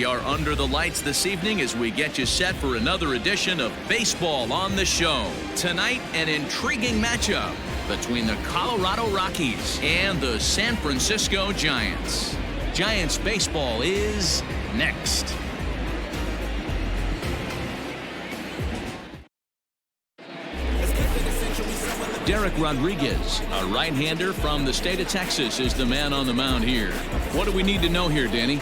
are under the lights this evening as we get you set for another edition of Baseball on the Show. Tonight, an intriguing matchup between the Colorado Rockies and the San Francisco Giants. Giants baseball is next. Derek Rodriguez, a right-hander from the state of Texas, is the man on the mound here. What do we need to know here, Danny?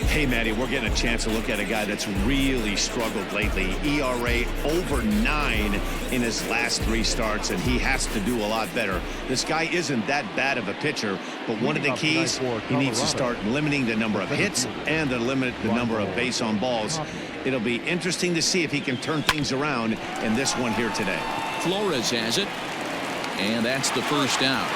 Hey, Matty, we're getting a chance to look at a guy that's really struggled lately. ERA over 9 in his last 3 starts, and he has to do a lot better. This guy isn't that bad of a pitcher, but one of the keys, he needs to start limiting the number of hits and to limit the number of base on balls. It'll be interesting to see if he can turn things around in this one here today. Flores has it. And that's the first out.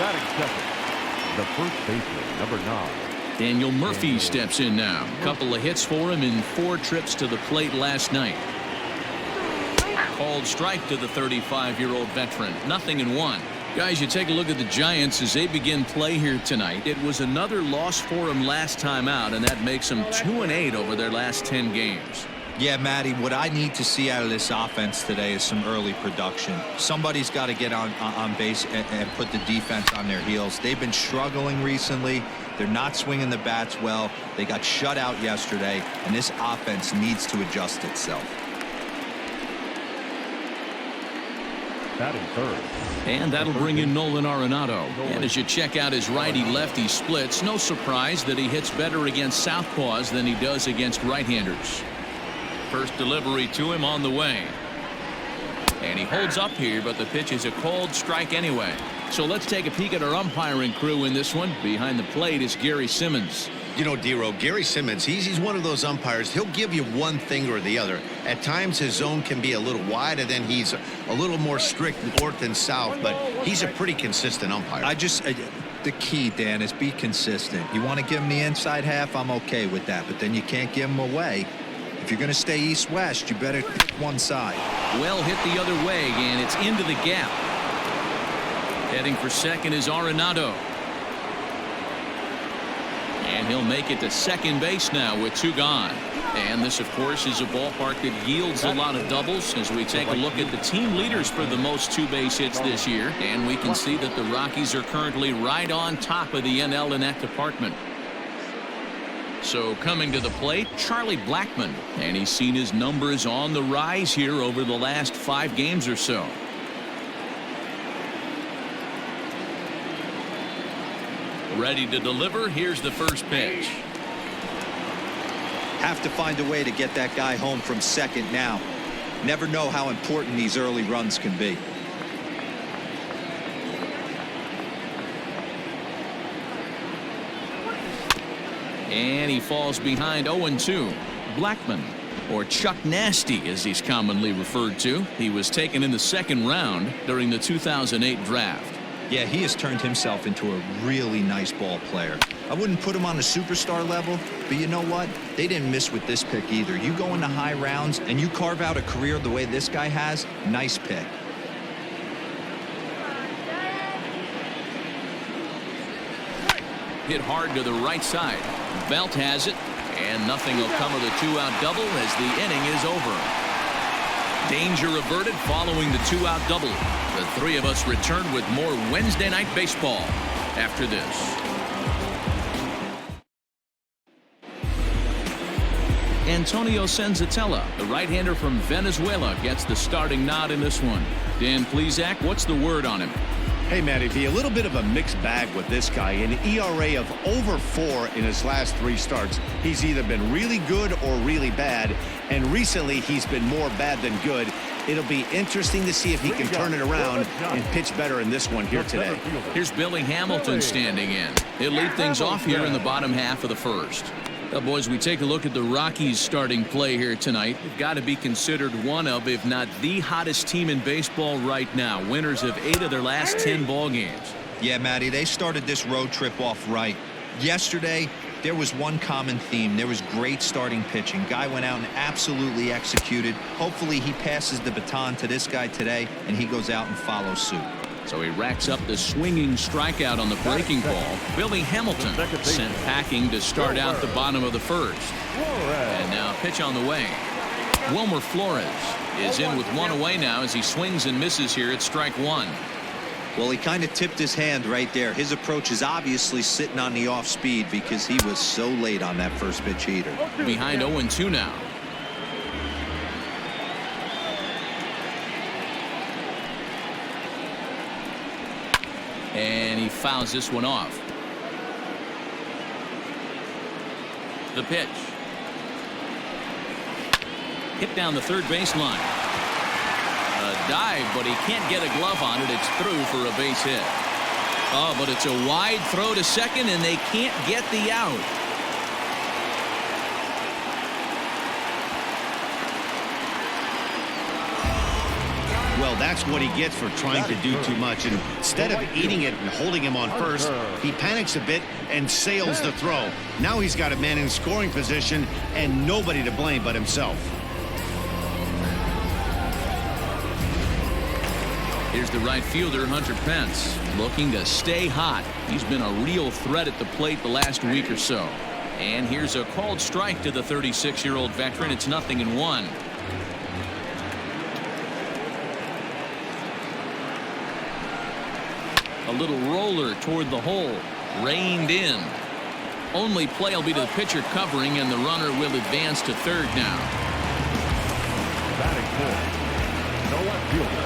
Batting second, the first baseman, number 9. Daniel Murphy steps in now. A couple of hits for him in 4 trips to the plate last night. Called strike to the 35-year-old veteran. 0-1. Guys, you take a look at the Giants as they begin play here tonight. It was another loss for them last time out, and that makes them 2-8 over their last 10 games. Yeah, Matty, what I need to see out of this offense today is some early production. Somebody's got to get on base and put the defense on their heels. They've been struggling recently. They're not swinging the bats well. They got shut out yesterday, and this offense needs to adjust itself. Batting third. And that'll bring in Nolan Arenado. And as you check out his righty-lefty splits, no surprise that he hits better against southpaws than he does against right-handers. First delivery to him on the way. And he holds up here, but the pitch is a called strike anyway. So let's take a peek at our umpiring crew in this one. Behind the plate is Gary Simmons. You know, D-Row, Gary Simmons, he's one of those umpires. He'll give you one thing or the other. At times his zone can be a little wide, and then he's a little more strict north and south, but he's a pretty consistent umpire. The key, Dan, is be consistent. You want to give him the inside half, I'm okay with that, but then you can't give him away. If you're going to stay east-west, you better pick one side. Well hit the other way, and it's into the gap. Heading for second is Arenado. And he'll make it to second base now with 2 gone. And this, of course, is a ballpark that yields a lot of doubles as we take a look at the team leaders for the most 2-base hits this year. And we can see that the Rockies are currently right on top of the NL in that department. So coming to the plate, Charlie Blackmon, and he's seen his numbers on the rise here over the last 5 games or so. Ready to deliver. Here's the first pitch. Have to find a way to get that guy home from second now. Never know how important these early runs can be. And he falls behind 0-2. Blackmon, or Chuck Nasty as he's commonly referred to. He was taken in the 2nd round during the 2008 draft. Yeah, he has turned himself into a really nice ball player. I wouldn't put him on the superstar level, but you know what? They didn't miss with this pick either. You go into high rounds and you carve out a career the way this guy has, nice pick. Hit hard to the right side. Belt has it, and nothing will come of the 2-out double as the inning is over. Danger averted following the 2-out double. The 3 of us return with more Wednesday Night Baseball after this. Antonio Senzatella, the right-hander from Venezuela, gets the starting nod in this one. Dan Plesac, what's the word on him? Hey, Matty V, a little bit of a mixed bag with this guy. An ERA of over 4 in his last 3 starts. He's either been really good or really bad, and recently he's been more bad than good. It'll be interesting to see if he can turn it around and pitch better in this one here today. Here's Billy Hamilton standing in. He'll lead things off here in the bottom half of the first. Well, boys, we take a look at the Rockies starting play here tonight. They've got to be considered one of, if not the hottest team in baseball right now. Winners of 8 of their last 10 ball games. Yeah, Matty, they started this road trip off right. Yesterday, there was one common theme. There was great starting pitching. Guy went out and absolutely executed. Hopefully he passes the baton to this guy today, and he goes out and follows suit. So he racks up the swinging strikeout on the breaking ball. Billy Hamilton sent packing to start out the bottom of the first. And now pitch on the way. Wilmer Flores is in with one away now as he swings and misses here at strike one. Well, he kind of tipped his hand right there. His approach is obviously sitting on the off speed because he was so late on that first pitch heater. Behind 0-2 now. And he fouls this one off. The pitch. Hit down the third baseline. A dive, but he can't get a glove on it. It's through for a base hit. Oh, but it's a wide throw to second, and they can't get the out. Well, that's what he gets for trying to do too much. And instead of eating it and holding him on first, he panics a bit and sails the throw. Now he's got a man in scoring position and nobody to blame but himself. Here's the right fielder, Hunter Pence, looking to stay hot. He's been a real threat at the plate the last week or so. And here's a called strike to the 36-year-old veteran. It's 0-1. A little roller toward the hole. Reined in. Only play will be to the pitcher covering, and the runner will advance to third now. Batting fifth, no left fielder.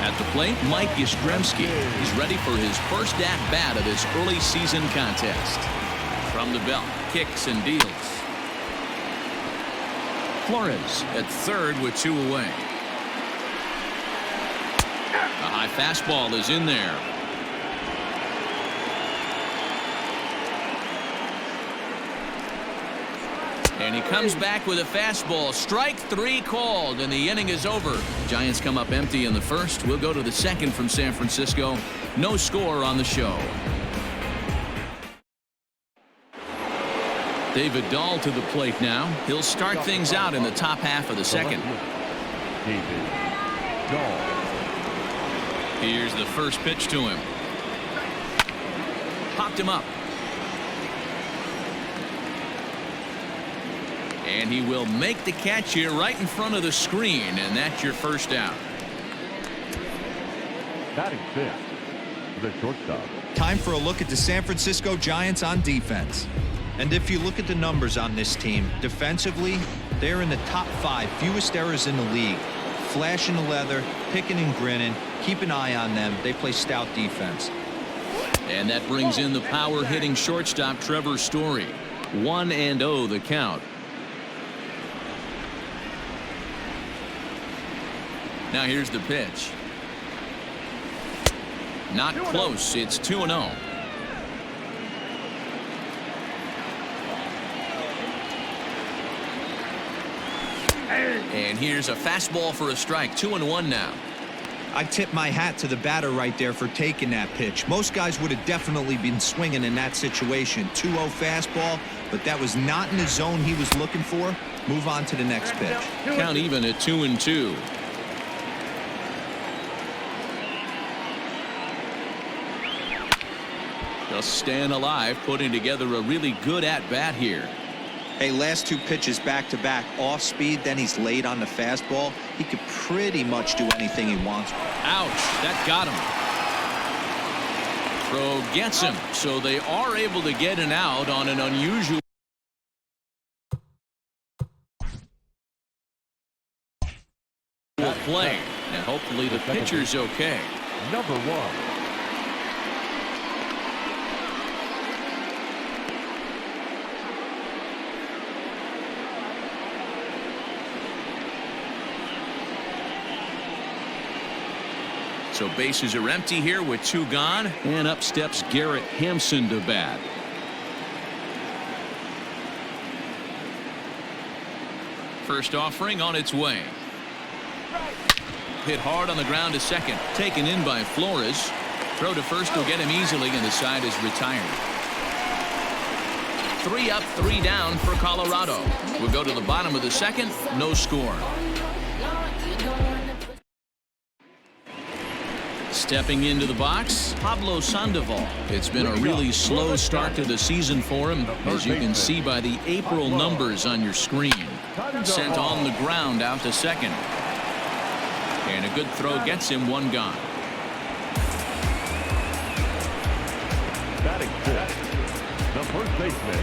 At the plate, Mike Yastrzemski. He's ready for his first at-bat of this early season contest. From the belt, kicks and deals. Flores at third with two away. A high fastball is in there. And he comes back with a fastball. Strike three called, and the inning is over. Giants come up empty in the first. We'll go to the second from San Francisco. No score on the show. David Dahl to the plate now. He'll start things out in the top half of the second. David Dahl. Here's the first pitch to him. Popped him up. And he will make the catch here right in front of the screen, and that's your first out. Batting fifth, the shortstop. Time for a look at the San Francisco Giants on defense. And if you look at the numbers on this team, defensively, they're in the top 5 fewest errors in the league. Flashing the leather, picking and grinning. Keep an eye on them. They play stout defense. And that brings in the power hitting shortstop Trevor Story. 1-0 the count. Now here's the pitch. Not close. It's 2-0. And here's a fastball for a strike. 2-1 now. I tip my hat to the batter right there for taking that pitch. Most guys would have definitely been swinging in that situation. 2-0 fastball, but that was not in the zone he was looking for. Move on to the next pitch. Count even at 2-2. Just staying alive, putting together a really good at-bat here. Hey, last 2 pitches back-to-back off speed, then he's late on the fastball. He could pretty much do anything he wants. Ouch, that got him. Throw gets him, so they are able to get an out on an unusual play. And hopefully the pitcher's okay. Number 1. So bases are empty here with 2 gone, and up steps Garrett Hampson to bat. First offering on its way. Hit hard on the ground to second. Taken in by Flores. Throw to first will get him easily, and the side is retired. 3 up, 3 down for Colorado. We'll go to the bottom of the second. No score. Stepping into the box, Pablo Sandoval. It's been a really slow start to the season for him, as you can see by the April numbers on your screen. Sent on the ground out to second. And a good throw gets him one gone. Batting fifth, the first baseman,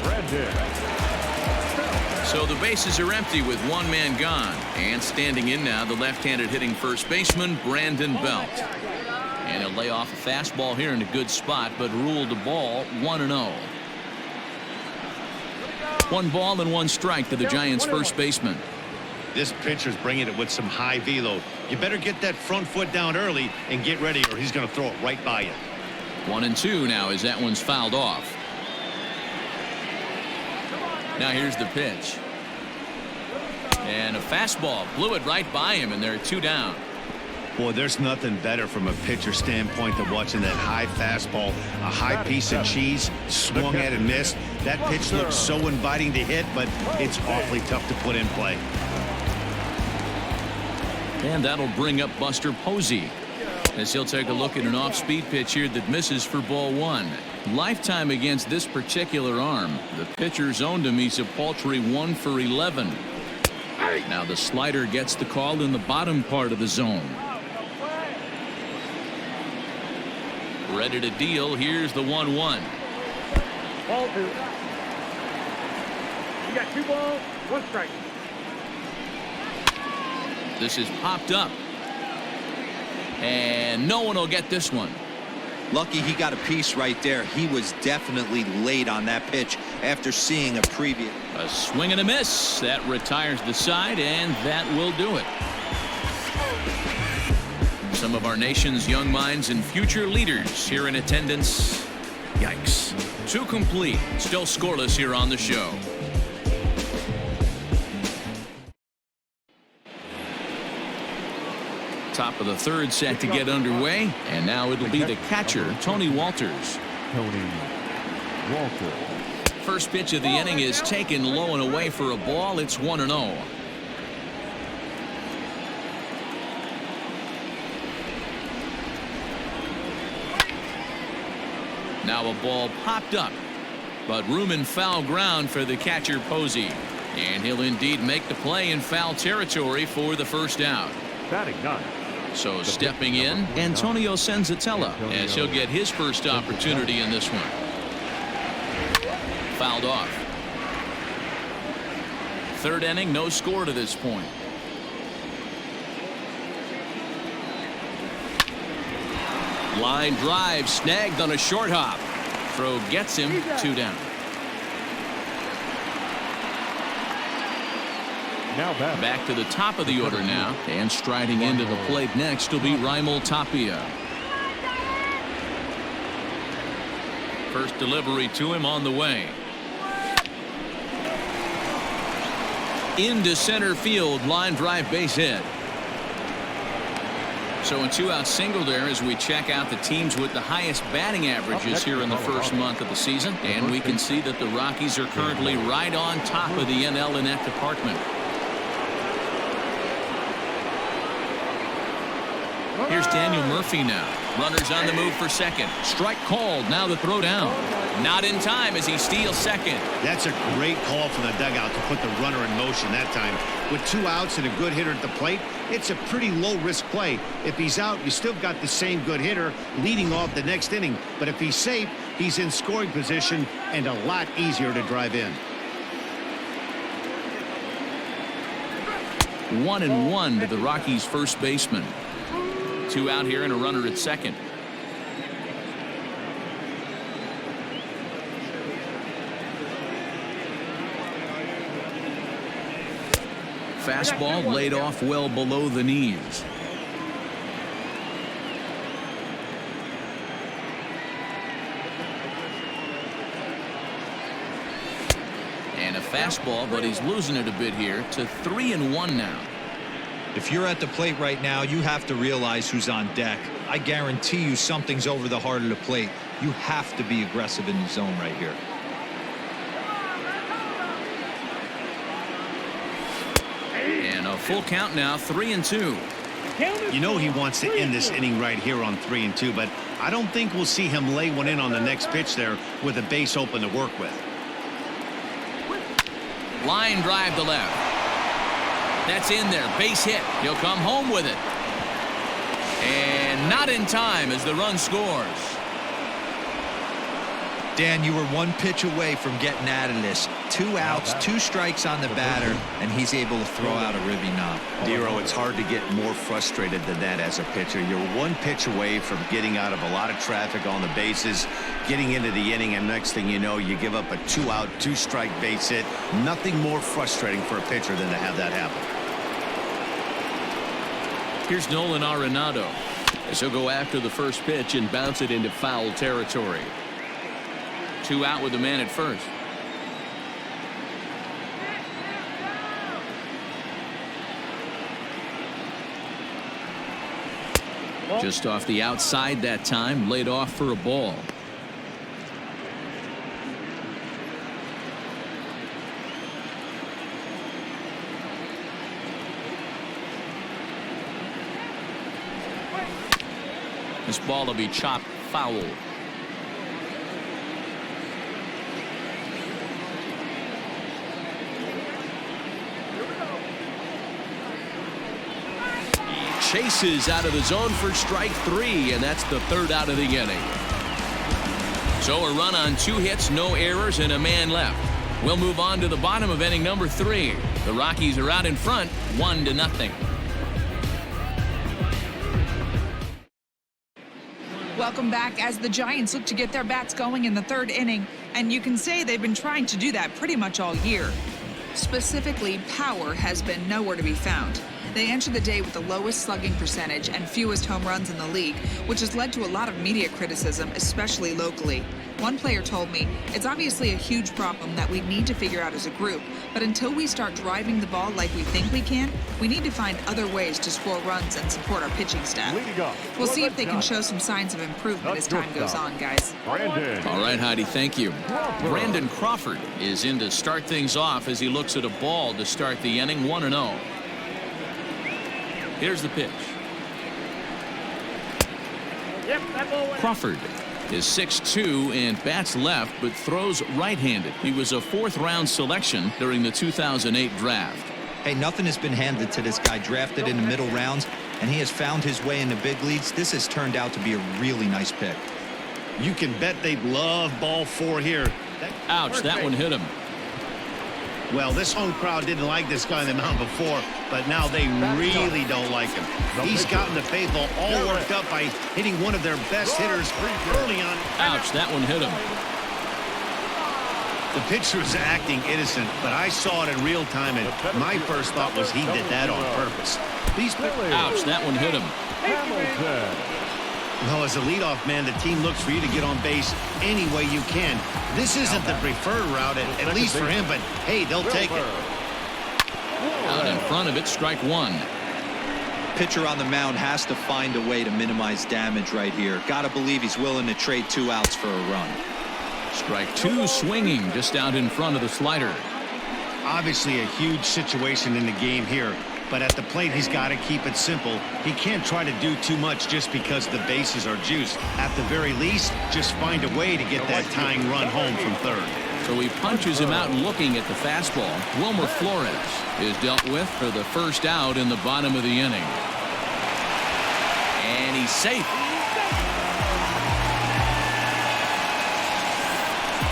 Brandon. So the bases are empty with one man gone. And standing in now, the left-handed hitting first baseman, Brandon Belt. And he'll lay off a fastball here in a good spot, but ruled the ball 1-0. 1 ball and 1 strike to the Giants' first baseman. This pitcher's bringing it with some high velo. You better get that front foot down early and get ready, or he's going to throw it right by you. 1-2 now as that one's fouled off. Now here's the pitch. And a fastball blew it right by him, and there are 2 down. Boy, there's nothing better from a pitcher standpoint than watching that high fastball, a high piece of cheese, swung at and missed. That pitch looks so inviting to hit, but it's awfully tough to put in play. And that'll bring up Buster Posey, as he'll take a look at an off-speed pitch here that misses for ball 1. Lifetime against this particular arm. The pitcher's owned him. He's a paltry 1 for 11. Now the slider gets the call in the bottom part of the zone. Ready to deal. Here's the 1-1. Ball 2. You got 2 balls, 1 strike. This is popped up. And no one will get this one. Lucky he got a piece right there. He was definitely late on that pitch after seeing a previous. A swing and a miss. That retires the side, and that will do it. Some of our nation's young minds and future leaders here in attendance. Yikes. 2 complete. Still scoreless here on the show. Top of the 3rd set to get underway, and now it'll be the catcher, Tony Walters. Tony Walters. First pitch of the inning is taken low and away for a ball. It's 1-0. Now a ball popped up, but room and foul ground for the catcher Posey, and he'll indeed make the play in foul territory for the first out. Batting 9. So stepping in, Antonio Senzatella, as he'll get his first opportunity in this one. Fouled off. 3rd inning, no score to this point. Line drive snagged on a short hop. Throw gets him 2 down. Now back to the top of the order now, and striding into the plate next will be Raimel Tapia. First delivery to him on the way. Into center field, line drive, base hit. So a 2-out single there as we check out the teams with the highest batting averages here in the first month of the season, and we can see that the Rockies are currently right on top of the NL in that department. Here's Daniel Murphy now. Runners on the move for second. Strike called. Now the throw down. Not in time as he steals second. That's a great call from the dugout to put the runner in motion that time. With 2 outs and a good hitter at the plate, it's a pretty low-risk play. If he's out, you still got the same good hitter leading off the next inning. But if he's safe, he's in scoring position and a lot easier to drive in. 1-1 to the Rockies' first baseman. 2 out here and a runner at second. Fastball laid off well below the knees. And a fastball, but he's losing it a bit here to 3-1 now. If you're at the plate right now, you have to realize who's on deck. I guarantee you something's over the heart of the plate. You have to be aggressive in the zone right here. And a full count now, 3-2. You know he wants to end this inning right here on 3-2, but I don't think we'll see him lay one in on the next pitch there with a base open to work with. Line drive to left. That's in there. Base hit. He'll come home with it. And not in time as the run scores. Dan, you were one pitch away from getting out of this. 2 outs, 2 strikes on the batter, and he's able to throw out a ribby knob. Dero, it's hard to get more frustrated than that as a pitcher. You're one pitch away from getting out of a lot of traffic on the bases, getting into the inning, and next thing you know, you give up a 2-out, 2-strike base hit. Nothing more frustrating for a pitcher than to have that happen. Here's Nolan Arenado as he'll go after the first pitch and bounce it into foul territory. 2 out with the man at first. Just off the outside that time, laid off for a ball. This ball will be chopped foul. Chases out of the zone for strike 3, and that's the 3rd out of the inning. So a run on 2 hits, no errors, and a man left. We'll move on to the bottom of inning number 3. The Rockies are out in front, 1-0. Welcome back as the Giants look to get their bats going in the 3rd inning, and you can say they've been trying to do that pretty much all year. Specifically, power has been nowhere to be found. They entered the day with the lowest slugging percentage and fewest home runs in the league, which has led to a lot of media criticism, especially locally. One player told me, it's obviously a huge problem that we need to figure out as a group, but until we start driving the ball like we think we can, we need to find other ways to score runs and support our pitching staff. We'll see if they can show some signs of improvement as time goes on, guys. All right, Heidi, thank you. Brandon Crawford is in to start things off as he looks at a ball to start the inning, 1-0. Here's the pitch. Crawford is 6'2" and bats left, but throws right-handed. He was a 4th-round selection during the 2008 draft. Hey, nothing has been handed to this guy. Drafted in the middle rounds, and he has found his way in the big leagues. This has turned out to be a really nice pick. You can bet they'd love ball 4 here. Ouch, that one hit him. Well, this home crowd didn't like this guy on the mound before, but now they really don't like him. He's gotten the faithful all worked up by hitting one of their best hitters early on. Ouch, that one hit him. The pitcher was acting innocent, but I saw it in real time, and my first thought was he did that on purpose. Ouch, that one hit him. Well, as a leadoff man, the team looks for you to get on base any way you can. This isn't the preferred route, at least for him, but hey, they'll take it. Out in front of it, strike 1. Pitcher on the mound has to find a way to minimize damage right here. Gotta believe he's willing to trade 2 outs for a run. Strike 2, swinging just out in front of the slider. Obviously a huge situation in the game here, but at the plate he's got to keep it simple. He can't try to do too much just because the bases are juiced. At the very least, just find a way to get that tying run home from 3rd. So he punches him out looking at the fastball. Wilmer Flores is dealt with for the 1st out in the bottom of the inning. And he's safe.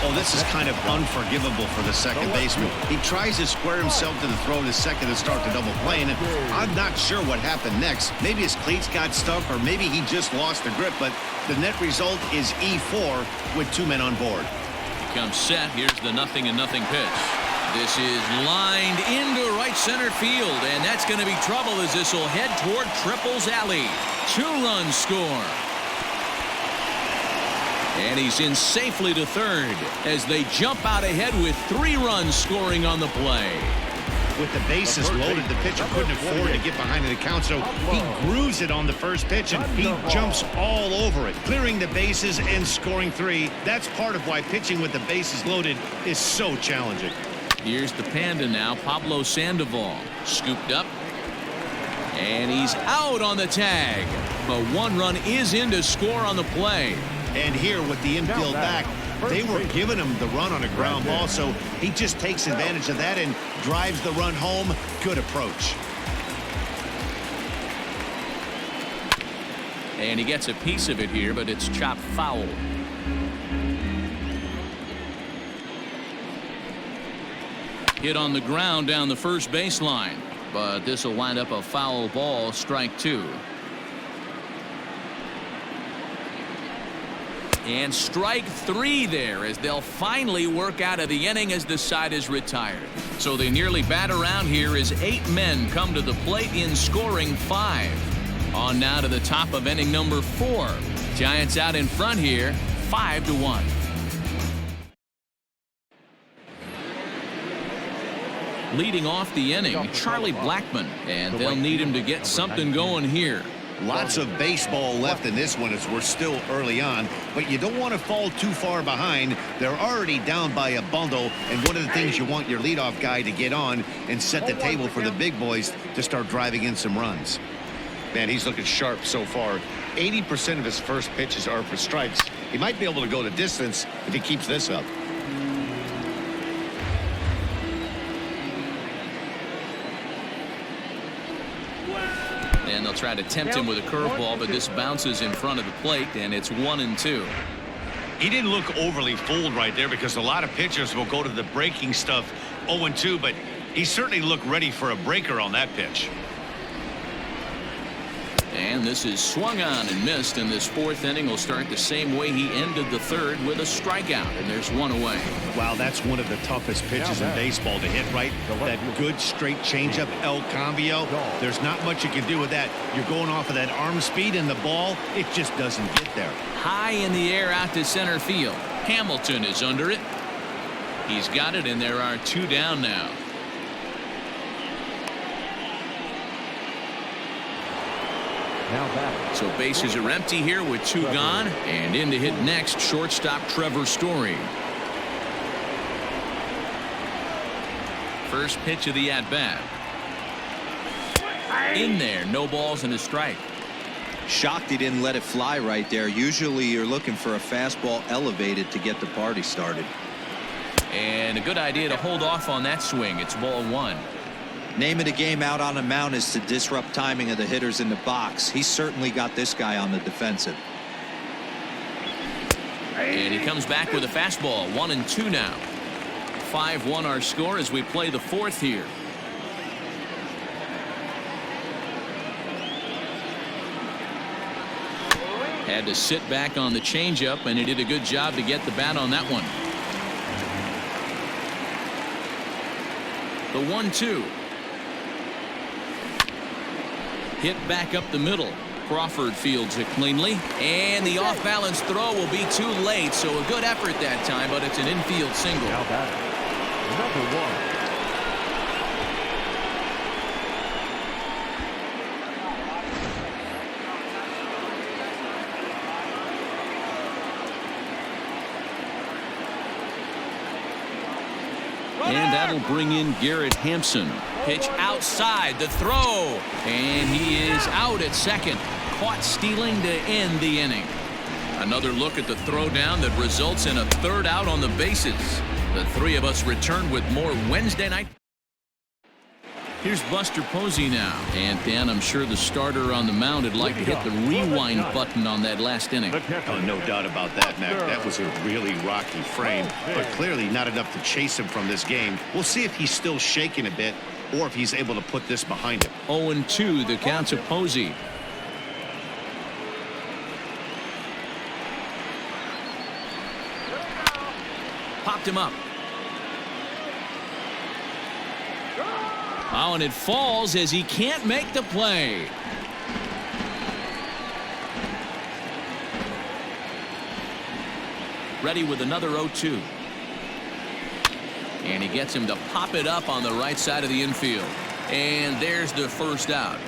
Oh, this is kind of unforgivable for the second baseman. He tries to square himself to the throw to second to start the double play, and I'm not sure what happened next. Maybe his cleats got stuck, or maybe he just lost the grip, but the net result is E4 with 2 men on board. He comes set. Here's the 0-0 pitch. This is lined into right center field, and that's going to be trouble as this will head toward Triple's alley. 2-run score. And he's in safely to 3rd as they jump out ahead with 3 runs scoring on the play. With the bases loaded, the pitcher couldn't afford to get behind the count, so he grooves it on the first pitch, and he jumps all over it, clearing the bases and scoring 3. That's part of why pitching with the bases loaded is so challenging. Here's the Panda now, Pablo Sandoval. Scooped up. And he's out on the tag. But one run is in to score on the play. And here with the infield back, they were giving him the run on a ground ball, so he just takes advantage of that and drives the run home. Good approach. And he gets a piece of it here, but it's chopped foul. Hit on the ground down the first baseline, but this will wind up a foul ball, strike two. And strike three there as they'll finally work out of the inning as the side is retired. So they nearly bat around here as 8 men come to the plate in scoring 5. On now to the top of inning number 4. Giants out in front here, 5-1. Leading off the inning, Charlie Blackmon, and they'll need him to get something going here. Lots of baseball left in this one as we're still early on, but you don't want to fall too far behind. They're already down by a bundle, and one of the things you want your leadoff guy to get on and set the table for the big boys to start driving in some runs. Man, he's looking sharp so far. 80% of his first pitches are for strikes. He might be able to go the distance if he keeps this up. And they'll try to tempt him with a curveball, but this bounces in front of the plate, and it's 1-2. He didn't look overly fooled right there because a lot of pitchers will go to the breaking stuff 0-2, but he certainly looked ready for a breaker on that pitch. And this is swung on and missed, and this 4th inning will start the same way he ended the 3rd with a strikeout, and there's one away. Wow, that's one of the toughest pitches in baseball to hit, right? That good straight changeup, El Cambio. There's not much you can do with that. You're going off of that arm speed, and the ball, it just doesn't get there. High in the air out to center field. Hamilton is under it. He's got it, and there are 2 down now. So bases are empty here with 2 gone, and in to hit next, shortstop Trevor Story. First pitch of the at-bat. In there, no balls and a strike. Shocked he didn't let it fly right there. Usually you're looking for a fastball elevated to get the party started. And a good idea to hold off on that swing. It's ball 1. Name of the game out on the mound is to disrupt timing of the hitters in the box. He's certainly got this guy on the defensive. And he comes back with a fastball. 1-2 now. 5-1 our score as we play the 4th here. Had to sit back on the changeup, and he did a good job to get the bat on that one. The 1-2. Hit back up the middle. Crawford fields it cleanly, and the off-balance throw will be too late, so a good effort that time, but it's an infield single. Now batting, number 1. And that'll bring in Garrett Hampson. Pitch outside, the throw, and he is out at second. Caught stealing to end the inning. Another look at the throw down that results in a 3rd out on the bases. The 3 of us return with more Wednesday night. Here's Buster Posey now. And Dan, I'm sure the starter on the mound would like to hit the rewind button on that last inning. Oh, no doubt about that, Mac. That was a really rocky frame, but clearly not enough to chase him from this game. We'll see if he's still shaking a bit or if he's able to put this behind him. 0-2 the count to Posey. Popped him up. Oh, and it falls as he can't make the play. Ready with another 0-2. And he gets him to pop it up on the right side of the infield. And there's the 1st out.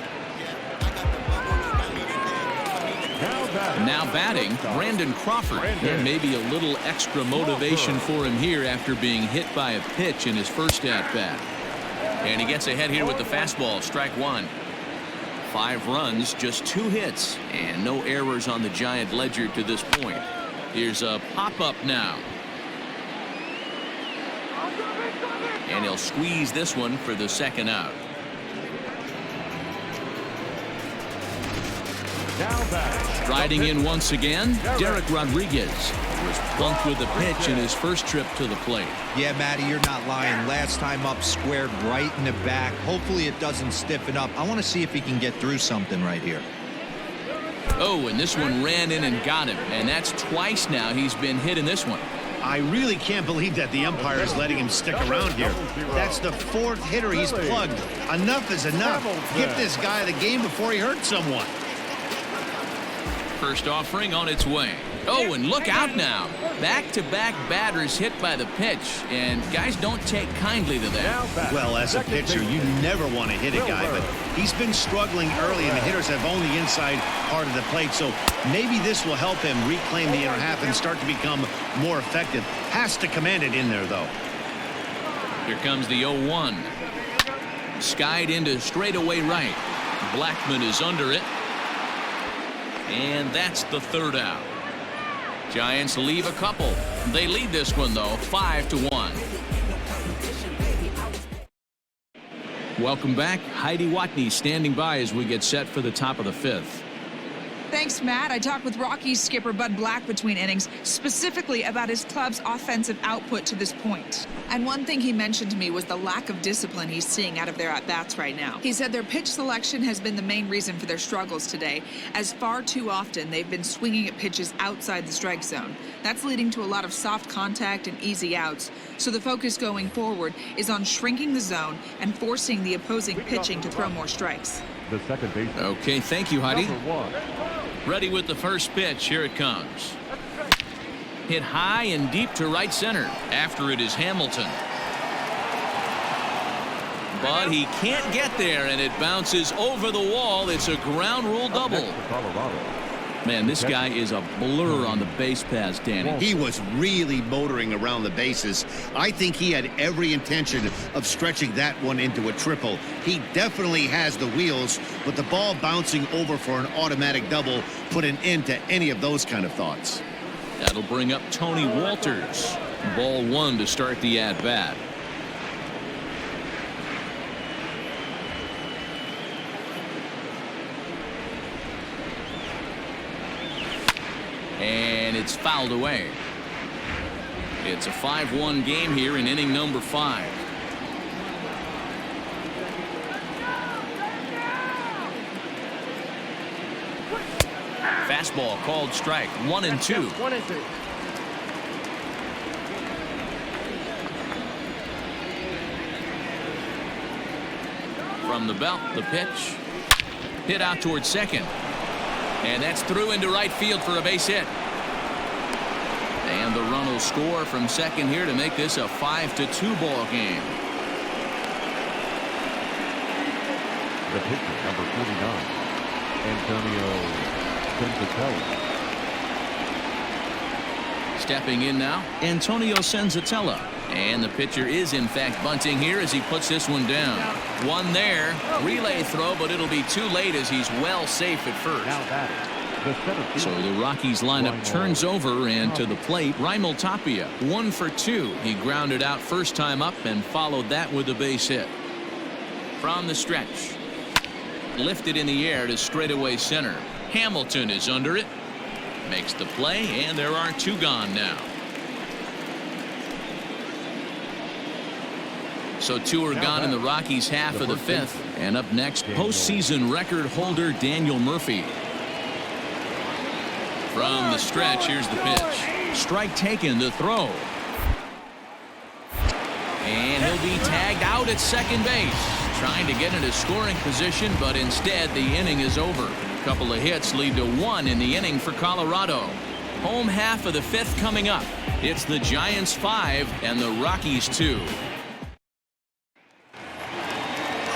Now batting, Brandon Crawford. And maybe a little extra motivation for him here after being hit by a pitch in his first at-bat. And he gets ahead here with the fastball, strike 1. 5 runs, just 2 hits, and no errors on the Giant ledger to this point. Here's a pop-up now. And he'll squeeze this one for the second out. Riding in once again, Derek Rodriguez was plunked with a pitch in his first trip to the plate. Yeah, Matty, you're not lying. Last time up, squared right in the back. Hopefully it doesn't stiffen up. I want to see if he can get through something right here. Oh, and this one ran in and got him, and that's twice now he's been hit in this one. I really can't believe that the umpire is letting him stick around here. That's the 4th hitter he's plugged. Enough is enough. Get this guy the game before he hurts someone. First offering on its way. Oh, and look out now. Back-to-back batters hit by the pitch, and guys don't take kindly to that. Well, as a pitcher, you never want to hit a guy, but he's been struggling early, and the hitters have owned the inside part of the plate, so maybe this will help him reclaim the inner half and start to become more effective. Has to command it in there, though. Here comes the 0-1. Skied into straightaway right. Blackman is under it. And that's the 3rd out. Giants leave a couple. They lead this one, though, 5-1. Welcome back. Heidi Watney standing by as we get set for the top of the 5th. Thanks, Matt. I talked with Rockies skipper Bud Black between innings, specifically about his club's offensive output to this point. And one thing he mentioned to me was the lack of discipline he's seeing out of their at-bats right now. He said their pitch selection has been the main reason for their struggles today, as far too often they've been swinging at pitches outside the strike zone. That's leading to a lot of soft contact and easy outs. So the focus going forward is on shrinking the zone and forcing the opposing pitching to throw more strikes. The second base. Okay, thank you, Heidi. Number 1. Ready with the first pitch. Here it comes. Hit high and deep to right center. After it is Hamilton. But he can't get there, and it bounces over the wall. It's a ground rule double. Colorado. Man, this guy is a blur on the base pass, Danny. He was really motoring around the bases. I think he had every intention of stretching that one into a triple. He definitely has the wheels, but the ball bouncing over for an automatic double put an end to any of those kind of thoughts. That'll bring up Tony Walters. Ball 1 to start the at-bat. And it's fouled away. It's a 5-1 game here in inning number 5. Fastball called strike. 1-2. 1-2. From the belt, the pitch. Hit out towards second. And that's through into right field for a base hit. And the run will score from second here to make this a 5-2 ball game. The pitcher, number 49, Antonio Senzatella. Stepping in now, Antonio Senzatella. And the pitcher is in fact bunting here as he puts this one down. One there, relay throw, but it'll be too late as he's well safe at first. Now batting, the center field. So the Rockies lineup turns over, and to the plate, Raimel Tapia, 1 for 2. He grounded out first time up and followed that with a base hit. From the stretch, lifted in the air to straightaway center. Hamilton is under it, makes the play, and there are 2 gone now. So 2 are gone in the Rockies' half of the 5th. And up next, postseason record holder Daniel Murphy. From the stretch, here's the pitch. Strike taken, the throw. And he'll be tagged out at second base. Trying to get into scoring position, but instead the inning is over. A couple of hits lead to 1 in the inning for Colorado. Home half of the 5th coming up. It's the Giants 5 and the Rockies 2.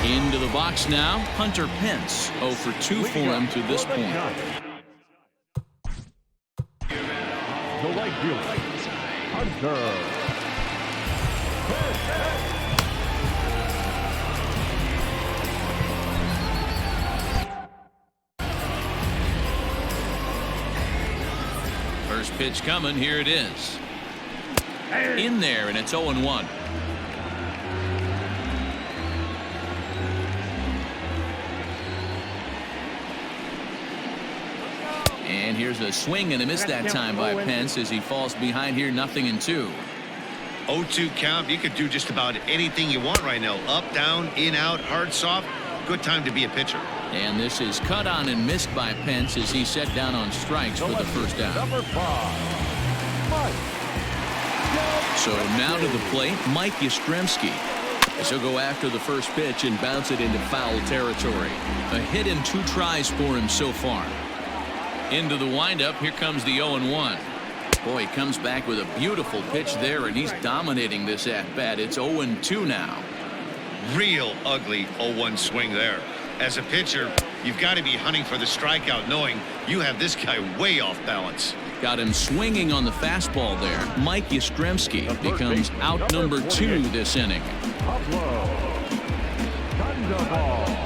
Into the box now, Hunter Pence. 0 for 2 for him to this point. The right fielder, Hunter. pitch coming. Here it is. In there, and it's 0-1. And here's a swing and a miss that time by Pence as he falls behind here, 0-2. 0-2 count. You could do just about anything you want right now. Up, down, in, out, hard, soft. Good time to be a pitcher. And this is cut on and missed by Pence as he set down on strikes for the first out. Number 5, Mike. So now to the plate, Mike Yastrzemski. As he'll go after the first pitch and bounce it into foul territory. A hit in 2 tries for him so far. Into the windup, here comes the 0-1. Boy, he comes back with a beautiful pitch there, and he's dominating this at-bat. It's 0-2 now. Real ugly 0-1 swing there. As a pitcher, you've got to be hunting for the strikeout, knowing you have this guy way off balance. Got him swinging on the fastball there. Mike Yastrzemski becomes out number 2 this inning. Pablo Sandoval.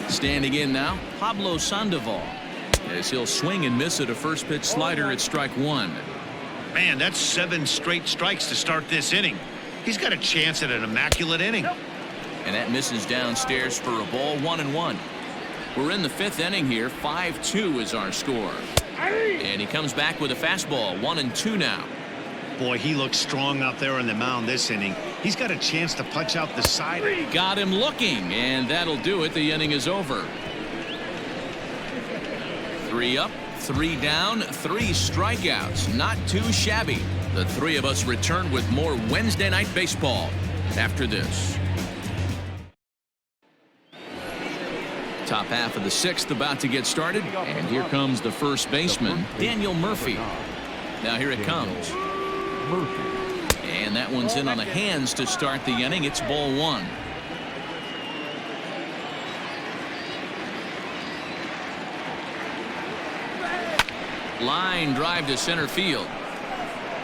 Standing in now, Pablo Sandoval. As he'll swing and miss at a first pitch slider at strike 1. Man, that's 7 straight strikes to start this inning. He's got a chance at an immaculate inning. And that misses downstairs for a ball, 1-1. We're in the 5th inning here. 5-2 is our score. And he comes back with a fastball, 1-2 now. Boy, he looks strong out there on the mound this inning. He's got a chance to punch out the side. Got him looking, and that'll do it. The inning is over. 3 up, 3 down, 3 strikeouts. Not too shabby. The 3 of us return with more Wednesday Night Baseball after this. Top half of the 6th about to get started, and here comes the first baseman, Daniel Murphy. Now here it comes. And that one's in on the hands to start the inning. It's ball 1. Line drive to center field.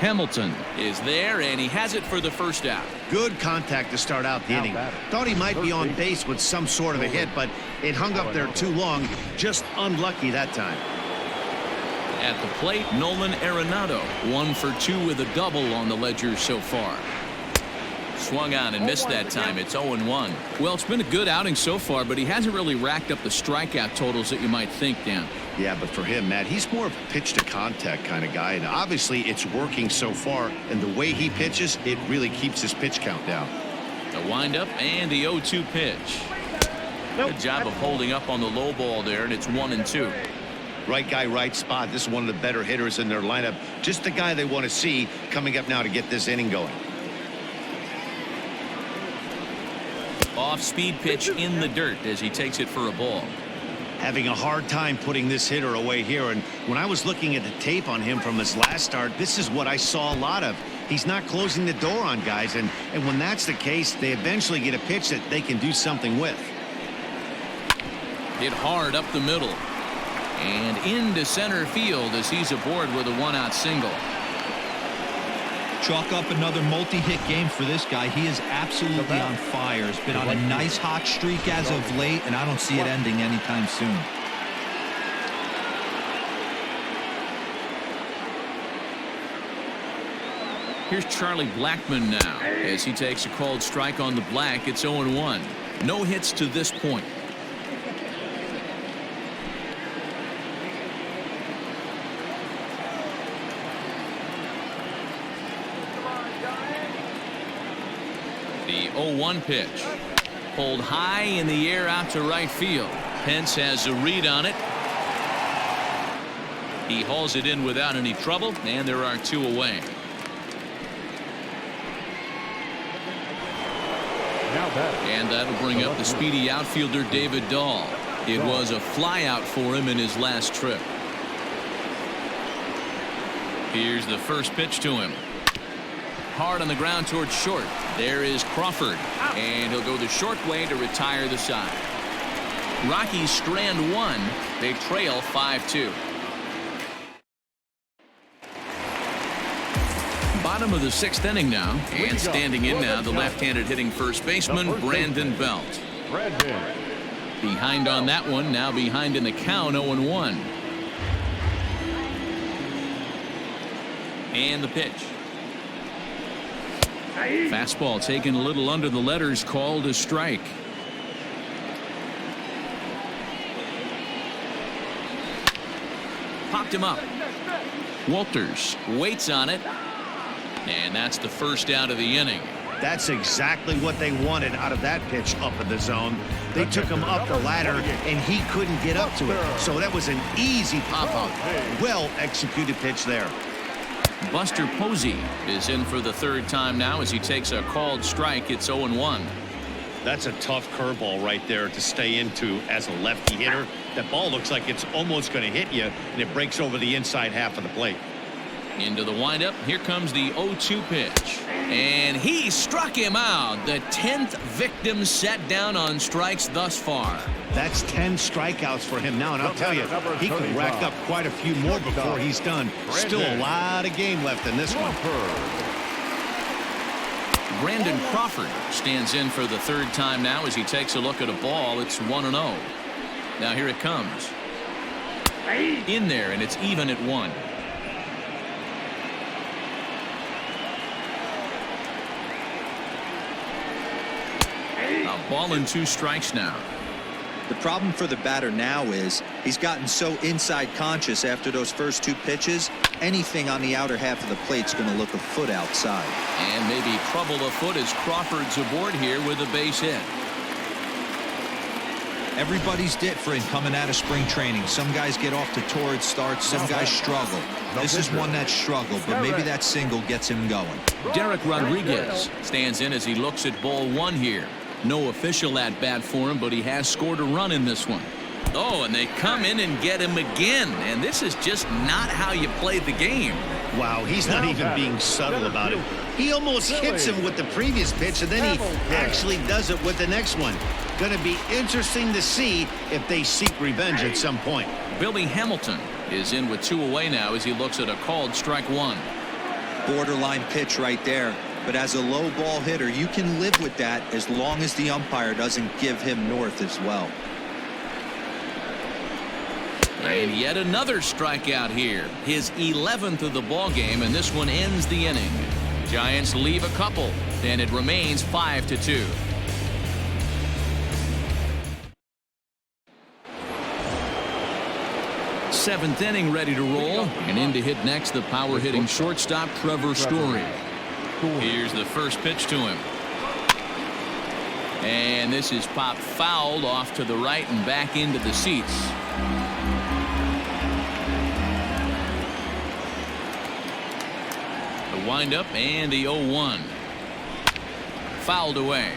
Hamilton is there, and he has it for the first out. Good contact to start out the inning. Thought he might be on base with some sort of a hit, but it hung up there too long. Just unlucky that time. At the plate, Nolan Arenado, 1 for 2 with a double on the ledger so far. Swung on and missed that time. It's 0-1. Well, it's been a good outing so far, but he hasn't really racked up the strikeout totals that you might think, Dan. Yeah, but for him, Matt, he's more of a pitch-to-contact kind of guy, and obviously it's working so far, and the way he pitches, it really keeps his pitch count down. The windup and the 0-2 pitch. Good job of holding up on the low ball there, and it's 1-2. Right guy, right spot. This is one of the better hitters in their lineup. Just the guy they want to see coming up now to get this inning going. Off-speed pitch in the dirt as he takes it for a ball. Having a hard time putting this hitter away here, and when I was looking at the tape on him from his last start, this is what I saw a lot of. He's not closing the door on guys, and when that's the case, they eventually get a pitch that they can do something with. Hit hard up the middle. And into center field as he's aboard with a 1-out single. Chalk up another multi-hit game for this guy. He is absolutely on fire. He's been on a nice hot streak as of late, and I don't see it ending anytime soon. Here's Charlie Blackmon now as he takes a called strike on the black. It's 0-1. No hits to this point. The 0-1 pitch. Pulled high in the air out to right field. Pence has a read on it. He hauls it in without any trouble, and there are 2 away. And that'll bring up the speedy outfielder David Dahl. It was a flyout for him in his last trip. Here's the first pitch to him. Hard on the ground towards short. There is Crawford, and he'll go the short way to retire the side. Rockies strand 1. They trail 5-2. Bottom of the 6th inning now, and standing in now the left-handed hitting first baseman Brandon Belt. Behind on that one, now behind in the count, 0-1. And the pitch. Fastball taken a little under the letters, called a strike. Popped him up. Walters waits on it, and that's the first out of the inning. That's exactly what they wanted out of that pitch up in the zone. They took him up the ladder, and he couldn't get up to it. So that was an easy pop-out. Well executed pitch there. Buster Posey is in for the 3rd time now as he takes a called strike. It's 0-1. That's a tough curveball right there to stay into as a lefty hitter. That ball looks like it's almost going to hit you, and it breaks over the inside half of the plate. Into the windup. Here comes the 0-2 pitch. And he struck him out. The 10th victim set down on strikes thus far. That's 10 strikeouts for him now, and I'll tell you, he could rack up quite a few more before he's done. Still a lot of game left in this one. Brandon Crawford stands in for the 3rd time now as he takes a look at a ball. It's 1-0. Now here it comes. In there, and it's even at 1. A ball and 2 strikes now. The problem for the batter now is he's gotten so inside conscious after those first 2 pitches. Anything on the outer half of the plate's going to look a foot outside. And maybe trouble afoot as Crawford's aboard here with a base hit. Everybody's different coming out of spring training. Some guys get off to torrid starts. Some guys struggle. This is one that struggled, but maybe that single gets him going. Derek Rodriguez stands in as he looks at ball 1 here. No official at bat for him, but he has scored a run in this one. Oh, and they come in and get him again. And this is just not how you play the game. Wow, he's not even being subtle about it. He almost hits him with the previous pitch, and then he actually does it with the next one. Going to be interesting to see if they seek revenge at some point. Billy Hamilton is in with 2 away now as he looks at a called strike 1. Borderline pitch right there. But as a low ball hitter, you can live with that as long as the umpire doesn't give him north as well. And yet another strikeout here. His 11th of the ball game, and this one ends the inning. Giants leave a couple, and it remains 5-2. Seventh inning ready to roll, and in to hit next the power hitting shortstop Trevor Story. Here's the first pitch to him. And this is popped fouled off to the right and back into the seats. The windup and the 0-1. Fouled away.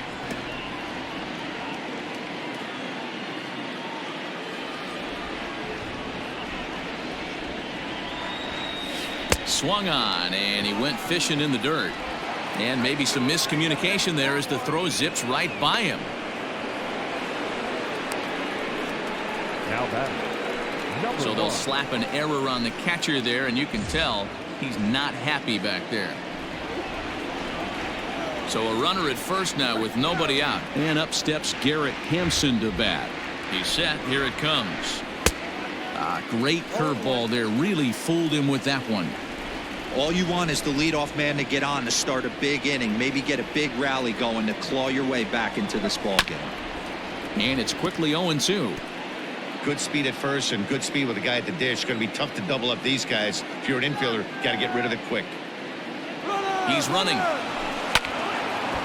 Swung on, and he went fishing in the dirt. And maybe some miscommunication there as the throw zips right by him. So they'll slap an error on the catcher there, and you can tell he's not happy back there. So a runner at first now with nobody out. And up steps Garrett Hampson to bat. He's set. Here it comes. Great curveball there. Really fooled him with that one. All you want is the leadoff man to get on to start a big inning, maybe get a big rally going to claw your way back into this ball game. And it's quickly 0-2. Good speed at first and good speed with the guy at the dish. Going to be tough to double up these guys. If you're an infielder, got to get rid of it quick. He's running.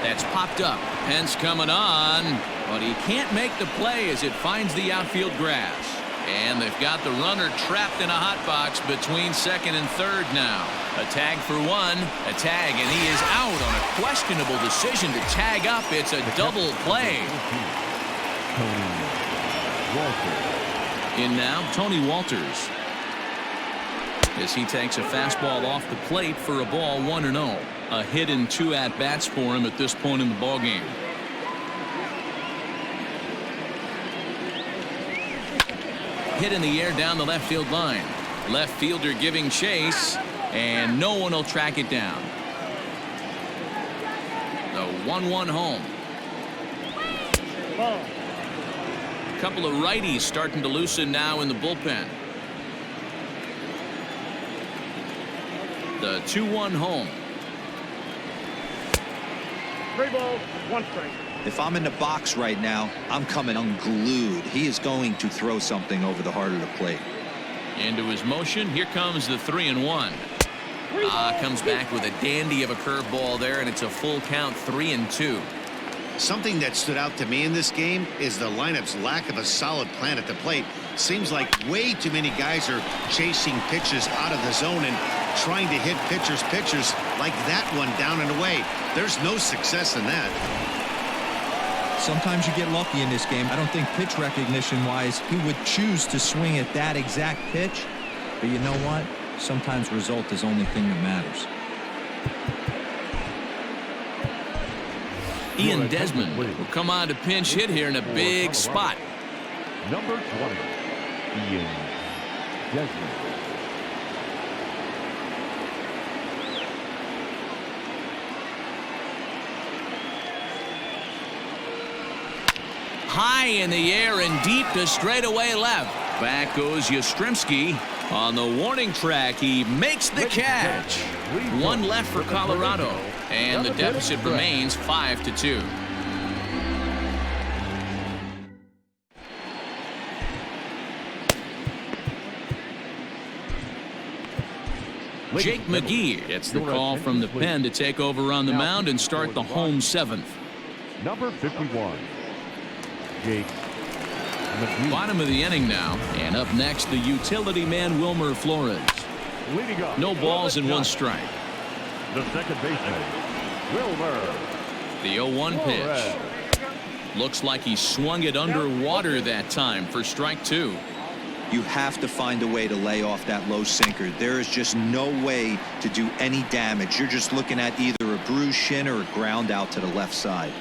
That's popped up. Pence coming on, but he can't make the play as it finds the outfield grass. And they've got the runner trapped in a hot box between second and third now. A tag for 1, a tag, and he is out on a questionable decision to tag up. It's a double play. In now, Tony Walters, as he takes a fastball off the plate for a ball, 1-0. A hit in 2 at-bats for him at this point in the ballgame. Hit in the air down the left field line. Left fielder giving chase, and no one will track it down. 1-1 home. Ball. A couple of righties starting to loosen now in the bullpen. The 2-1 home. 3 balls, 1 strike. If I'm in the box right now, I'm coming unglued. He is going to throw something over the heart of the plate. Into his motion. Here comes the 3-1. Comes back with a dandy of a curveball there, and it's a full count, 3-2. Something that stood out to me in this game is the lineup's lack of a solid plan at the plate. Seems like way too many guys are chasing pitches out of the zone and trying to hit pitchers like that one down and away. There's no success in that. Sometimes you get lucky in this game. I don't think pitch recognition wise he would choose to swing at that exact pitch, but you know what, sometimes result is the only thing that matters. Ian Desmond will come on to pinch hit here in a big spot. Number 20, Ian Desmond. High in the air and deep to straightaway left. Back goes Yastrzemski on the warning track. He makes the catch. 1 left for Colorado, and the deficit remains 5-2. Jake McGee gets the call from the pen to take over on the mound and start the home 7th. Number 51, Jake McGee. Bottom of the inning now, and up next the utility man Wilmer Flores. Leading up, No balls and 1 strike. the second baseman, Wilmer The 0-1 pitch. Looks like he swung it underwater that time for strike 2. You have to find a way to lay off that low sinker. There is just no way to do any damage. You're just looking at either a bruised shin or a ground out to the left side.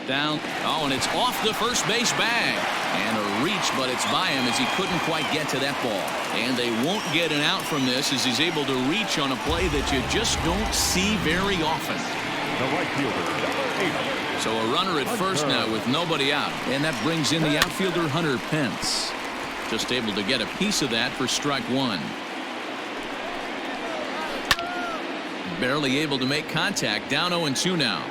Down. Oh, and it's off the first base bag. And a reach, but it's by him as he couldn't quite get to that ball. And they won't get an out from this as he's able to reach on a play that you just don't see very often. The right fielder, number 8. So a runner at first now with nobody out. And that brings in the outfielder Hunter Pence. Just able to get a piece of that for strike 1. Barely able to make contact. Down 0-2 now.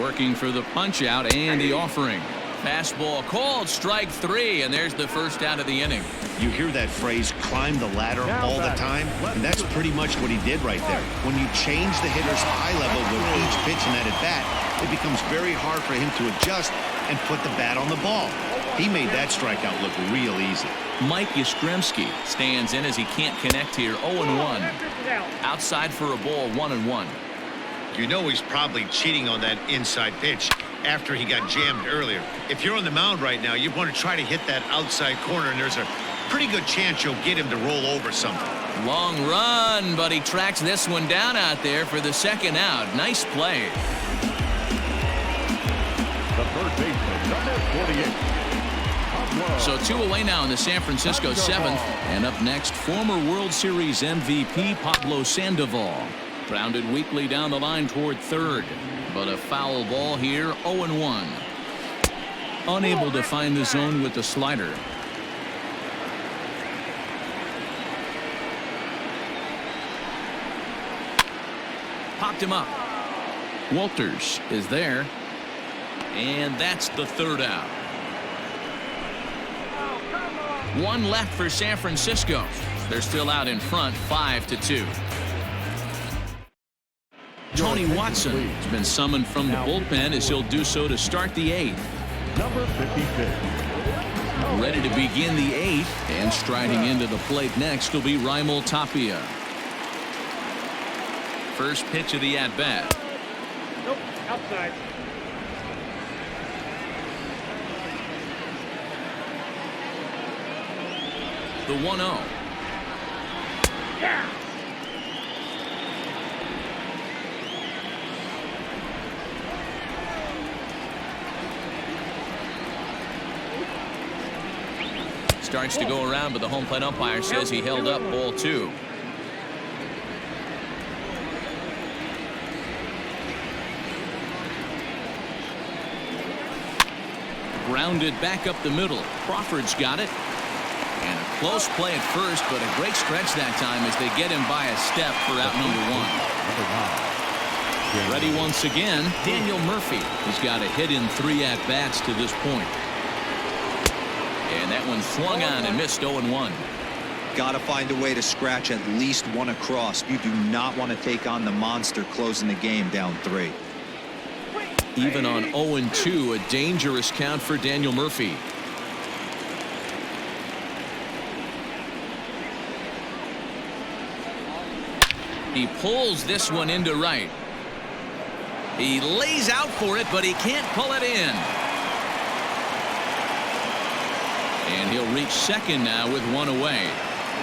Working for the punch out and the offering. Fastball called, strike 3, and there's the first out of the inning. You hear that phrase, climb the ladder, all the time, and that's pretty much what he did right there. When you change the hitter's eye level with each pitch in that at bat, it becomes very hard for him to adjust and put the bat on the ball. He made that strikeout look real easy. Mike Yastrzemski stands in as he can't connect here. 0-1. Outside for a ball, 1-1. You know he's probably cheating on that inside pitch after he got jammed earlier. If you're on the mound right now, you want to try to hit that outside corner, and there's a pretty good chance you'll get him to roll over something. Long run, but he tracks this one down out there for the second out. Nice play. The third baseman, number 48. So 2 away now in the San Francisco 7th. And up next, former World Series MVP Pablo Sandoval. Grounded weakly down the line toward third. But a foul ball here, 0-1. Unable to find the zone with the slider. Popped him up. Walters is there. And that's the third out. 1 left for San Francisco. They're still out in front, 5-2. Tony Watson has been summoned from the bullpen as he'll do so to start the 8th. Number 56. Ready to begin the 8th, and striding into the plate next will be Raimel Tapia. First pitch of the at-bat. Nope, outside. The 1-0. Yeah. Starts to go around, but the home plate umpire says he held up ball 2. Grounded back up the middle. Crawford's got it. And a close play at first, but a great stretch that time as they get him by a step for out number 1. Ready once again, Daniel Murphy. He's got a hit in 3 at-bats to this point. And that one swung on and missed 0-1. Got to find a way to scratch at least one across. You do not want to take on the monster closing the game down 3. Even on 0-2, a dangerous count for Daniel Murphy. He pulls this one into right. He lays out for it, but he can't pull it in. And he'll reach second now with 1 away.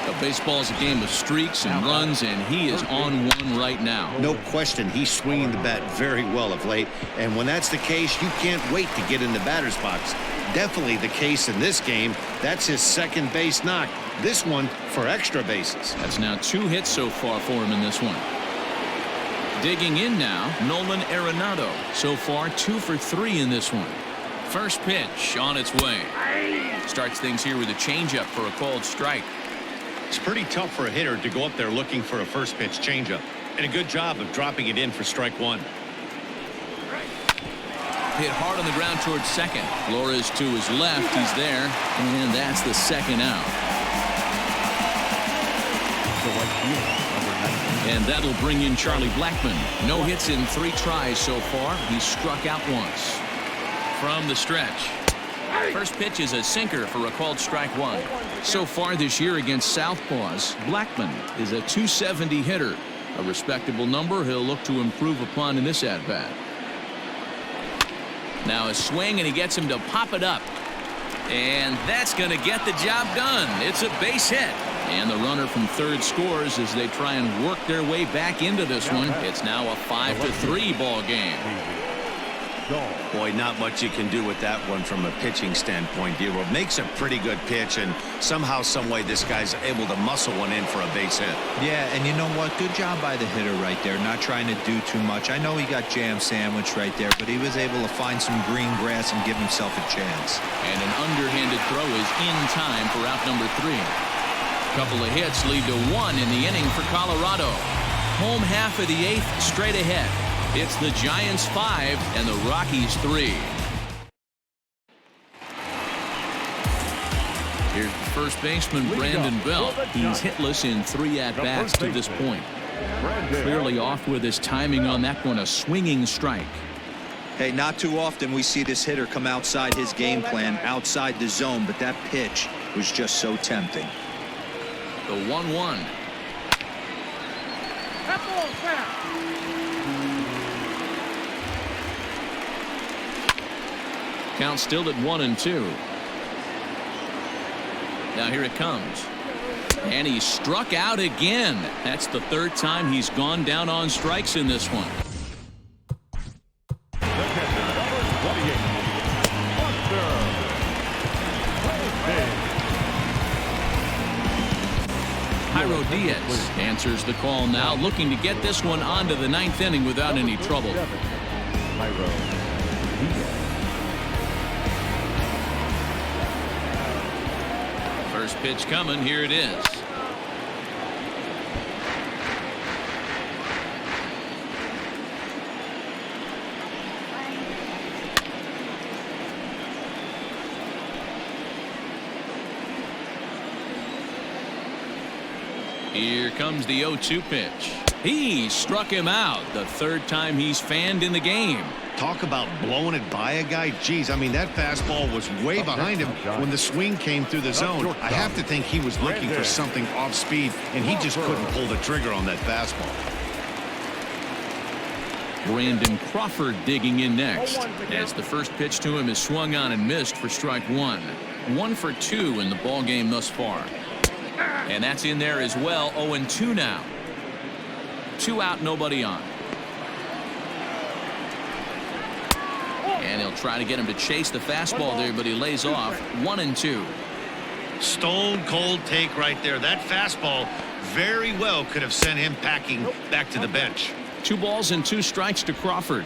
The baseball's a game of streaks and runs, and he is on 1 right now. No question, he's swinging the bat very well of late. And when that's the case, you can't wait to get in the batter's box. Definitely the case in this game. That's his second base knock. This one for extra bases. That's now 2 hits so far for him in this one. Digging in now, Nolan Arenado. So far 2 for 3 in this one. First pitch on its way. Starts things here with a changeup for a called strike. It's pretty tough for a hitter to go up there looking for a first pitch changeup. And a good job of dropping it in for strike 1. Hit hard on the ground towards second. Flores to his left. He's there. And that's the second out. And that'll bring in Charlie Blackmon. No hits in 3 tries so far. He's struck out once. From the stretch. First pitch is a sinker for a called strike 1. So far this year against Southpaws, Blackmon is a .270 hitter. A respectable number he'll look to improve upon in this at-bat. Now a swing, and he gets him to pop it up. And that's going to get the job done. It's a base hit. And the runner from third scores as they try and work their way back into this one. It's now a 5-3 ball game. Boy, not much you can do with that one from a pitching standpoint. Dero makes a pretty good pitch, and somehow, some way, this guy's able to muscle one in for a base hit. Yeah, and you know what? Good job by the hitter right there. Not trying to do too much. I know he got jam sandwiched right there, but he was able to find some green grass and give himself a chance. And an underhanded throw is in time for out number 3. Couple of hits lead to 1 in the inning for Colorado. Home half of the 8th straight ahead. It's the Giants 5 and the Rockies 3. Here's the first baseman, Brandon Belt. He's hitless in 3 at-bats to this point. Clearly off with his timing on that one, a swinging strike. Hey, not too often we see this hitter come outside his game plan, outside the zone, but that pitch was just so tempting. The 1-1. That ball's back. Count still at 1-2. Now here it comes. And he struck out again. That's the 3rd time he's gone down on strikes in this one. Jairo Diaz answers the call now, looking to get this one onto the 9th inning without any trouble. First pitch coming. Here it is. Here comes the 0-2 pitch. He struck him out. The 3rd time he's fanned in the game. Talk about blowing it by a guy. Geez, I mean, that fastball was way behind him when the swing came through the zone. I have to think he was looking for something off speed, and he just couldn't pull the trigger on that fastball. Brandon Crawford digging in next, as the first pitch to him is swung on and missed for strike 1. 1 for 2 in the ball game thus far. And that's in there as well. 0-2 now. 2 out, nobody on. And he'll try to get him to chase the fastball there, but he lays off. 1-2. Stone cold take right there. That fastball very well could have sent him packing back to the bench. 2 balls and 2 strikes to Crawford.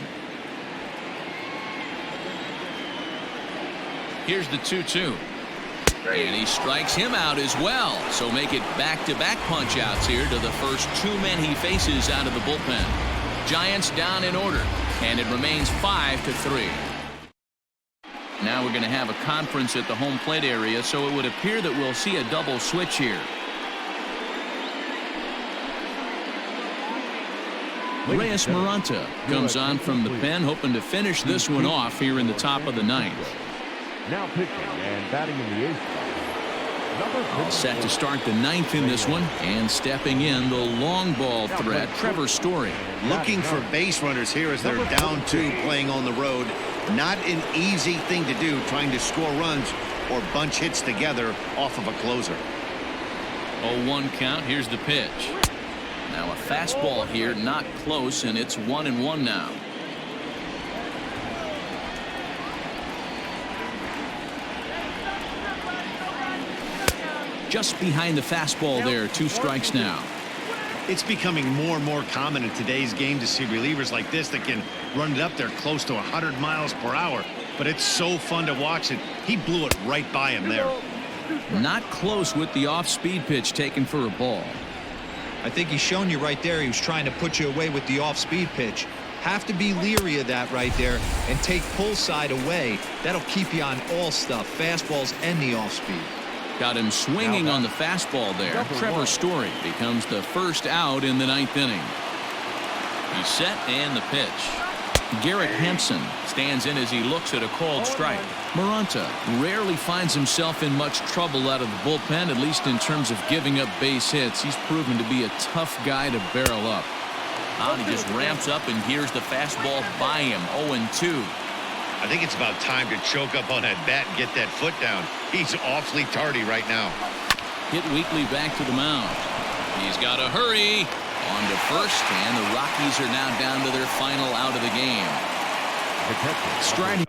Here's the 2-2. And he strikes him out as well. So make it back-to-back punch-outs here to the first 2 men he faces out of the bullpen. Giants down in order, and it remains 5-3. Now we're going to have a conference at the home plate area, so it would appear that we'll see a double switch here. Reyes Maranta comes on from the pen, hoping to finish this one off here in the top of the 9th. Now pitching and batting in the 8th. All set to start the 9th in this one, and stepping in the long ball threat, Trevor Story. Looking for base runners here as they're down 2 playing on the road. Not an easy thing to do, trying to score runs or bunch hits together off of a closer. 0-1 count. Here's the pitch. Now a fastball here, not close, and it's 1-1 now. Just behind the fastball there, 2 strikes now. It's becoming more and more common in today's game to see relievers like this that can run it up there close to 100 miles per hour. But it's so fun to watch it. He blew it right by him there. Not close with the off-speed pitch taken for a ball. I think he's shown you right there he was trying to put you away with the off-speed pitch. Have to be leery of that right there and take pull side away. That'll keep you on all stuff, fastballs and the off-speed. Got him swinging on the fastball there. Trevor Story becomes the first out in the 9th inning. He's set and the pitch. Garrett Hampson stands in as he looks at a called strike. Maranta rarely finds himself in much trouble out of the bullpen, at least in terms of giving up base hits. He's proven to be a tough guy to barrel up. And he just ramps up, and here's the fastball by him. 0-2. I think it's about time to choke up on that bat and get that foot down. He's awfully tardy right now. Hit Weekly back to the mound. He's got to hurry. On to first, and the Rockies are now down to their final out of the game. Striding.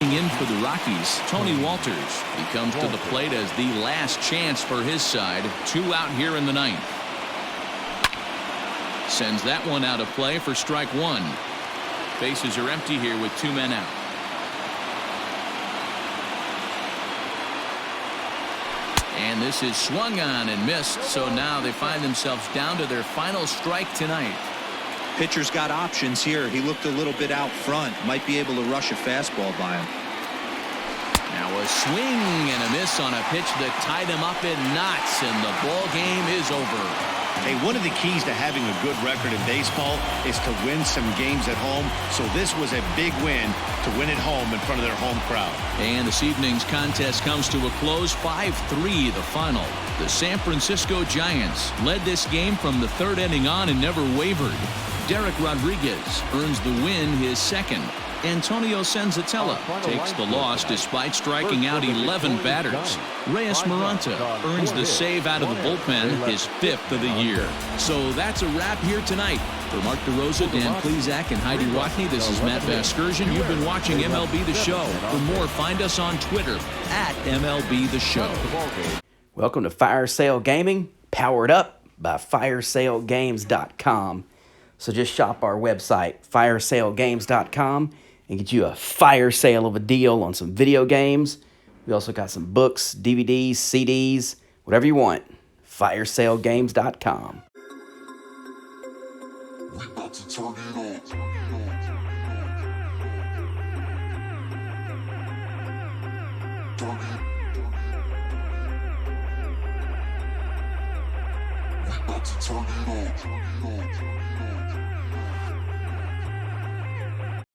In for the Rockies, Tony Walters. He comes to the plate as the last chance for his side. 2 out here in the 9th. Sends that one out of play for strike 1. Bases are empty here with 2 men out. And this is swung on and missed, so now they find themselves down to their final strike tonight. Pitcher's got options here. He looked a little bit out front. Might be able to rush a fastball by him. Now a swing and a miss on a pitch that tied him up in knots, and the ball game is over. Hey, one of the keys to having a good record in baseball is to win some games at home. So this was a big win to win at home in front of their home crowd. And this evening's contest comes to a close, 5-3 the final. The San Francisco Giants led this game from the 3rd inning on and never wavered. Derek Rodriguez earns the win, his 2nd. Antonio Senzatella takes the loss despite striking out 11 batters. Reyes Maranta earns the save out of the bullpen, his 5th of the year. So that's a wrap here tonight. For Mark DeRosa, Dan Plezak, and Heidi Watney, this is Matt Vasgersian. You've been watching MLB The Show. For more, find us on Twitter at MLB The Show. Welcome to Fire Sale Gaming, powered up by FireSaleGames.com. So just shop our website, FireSaleGames.com, and get you a fire sale of a deal on some video games. We also got some books, DVDs, CDs, whatever you want. FireSaleGames.com. We about to turn it on. We about to turn it on.